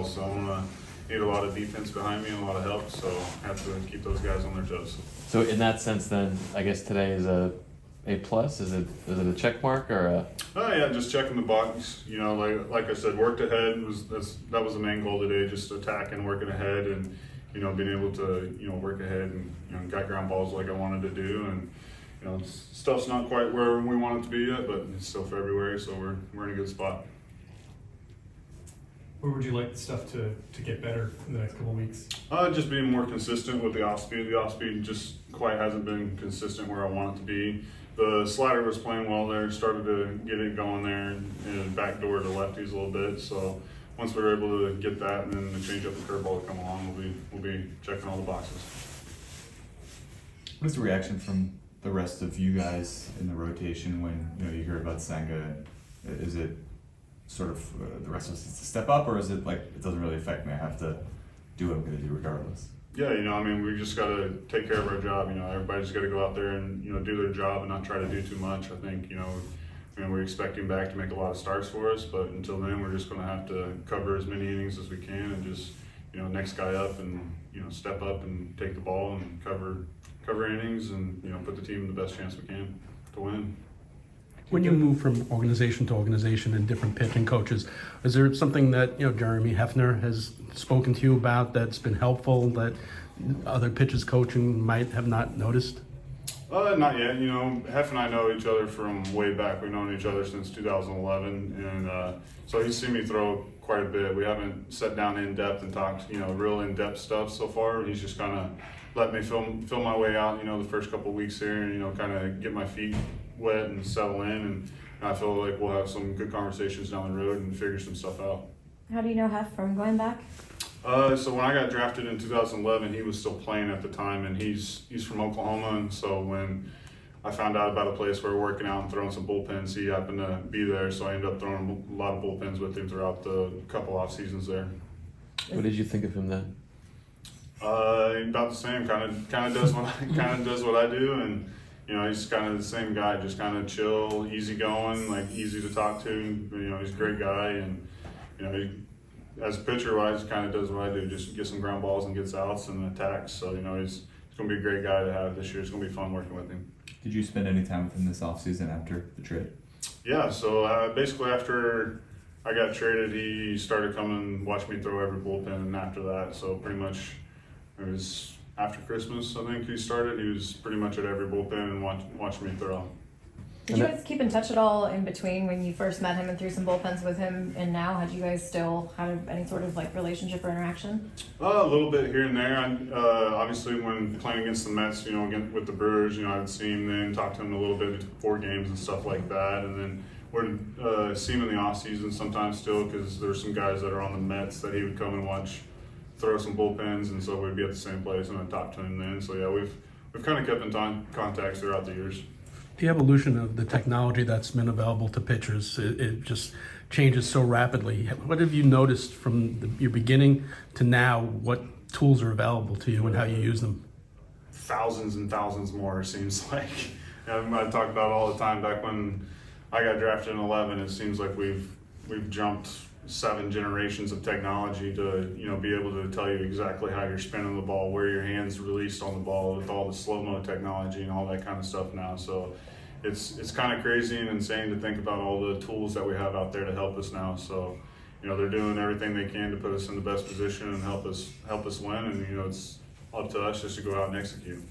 so I'm gonna need a lot of defense behind me and a lot of help. So I have to keep those guys on their toes. So in that sense, then I guess today is a plus. Is it a check mark or a? Oh yeah, just checking the box. You know, like I said, worked ahead that was the main goal today. Just attacking, working ahead, and you know, being able to work ahead and got ground balls like I wanted to do, and stuff's not quite where we want it to be yet, but it's still February, so we're in a good spot. Where would you like the stuff to get better in the next couple of weeks? Just being more consistent with the off speed. The off speed just quite hasn't been consistent where I want it to be. The slider was playing well there, started to get it going there and backdoor to lefties a little bit. So once we were able to get that and then the change up the curveball to come along, we'll be checking all the boxes. What's the reaction from the rest of you guys in the rotation when you hear about Senga? Is it sort of the rest of us needs to step up, or is it like it doesn't really affect me? I have to do what I'm going to do regardless. Yeah, I mean, we just got to take care of our job. Everybody's got to go out there and do their job and not try to do too much. I think we're expecting back to make a lot of starts for us, but until then, we're just going to have to cover as many innings as we can and just next guy up and step up and take the ball and cover innings and put the team in the best chance we can to win. When you move from organization to organization and different pitching coaches, is there something that Jeremy Hefner has spoken to you about that's been helpful that other pitchers coaching might have not noticed? Not yet. Hef and I know each other from way back. We've known each other since 2011, and so he's seen me throw quite a bit. We haven't sat down in depth and talked, real in depth stuff so far. He's just kind of let me feel my way out, the first couple of weeks here, and kind of get my feet wet and settle in, and I feel like we'll have some good conversations down the road and figure some stuff out. How do you know Hef from going back? So when I got drafted in 2011, he was still playing at the time, and he's from Oklahoma, and so when I found out about a place where we're working out and throwing some bullpens, he happened to be there, so I ended up throwing a lot of bullpens with him throughout the couple off seasons there. What did you think of him then? About the same. Kind of does what I do, and he's kind of the same guy, just kind of chill, easygoing, like easy to talk to. He's a great guy, and he, as a pitcher wise, kind of does what I do, just get some ground balls and gets outs and attacks. So he's going to be a great guy to have this year. It's going to be fun working with him. Did you spend any time with him this offseason after the trade? Yeah. So basically after I got traded, he started coming and watch me throw every bullpen, and after that, so pretty much it was after Christmas, I think he started. He was pretty much at every bullpen and watching me throw. Did you guys keep in touch at all in between when you first met him and threw some bullpens with him, and now? Had you guys still had any sort of relationship or interaction? A little bit here and there. Obviously, when playing against the Mets, again with the Brewers, I would see him then, talk to him a little bit before games and stuff like that, and then would see him in the off season sometimes still, because there's some guys that are on the Mets that he would come and watch throw some bullpens, and so we'd be at the same place and I'd talk to him then. So yeah, we've kind of kept in contact throughout the years. The evolution of the technology that's been available to pitchers, it just changes so rapidly. What have you noticed from your beginning to now? What tools are available to you and how you use them? Thousands and thousands more, it seems like. I talk about it all the time. Back when I got drafted in 11, it seems like we've jumped 7 generations of technology to be able to tell you exactly how you're spinning the ball, where your hands released on the ball, with all the slow-mo technology and all that kind of stuff now. So it's kind of crazy and insane to think about all the tools that we have out there to help us now. So they're doing everything they can to put us in the best position and help us win, and it's up to us just to go out and execute.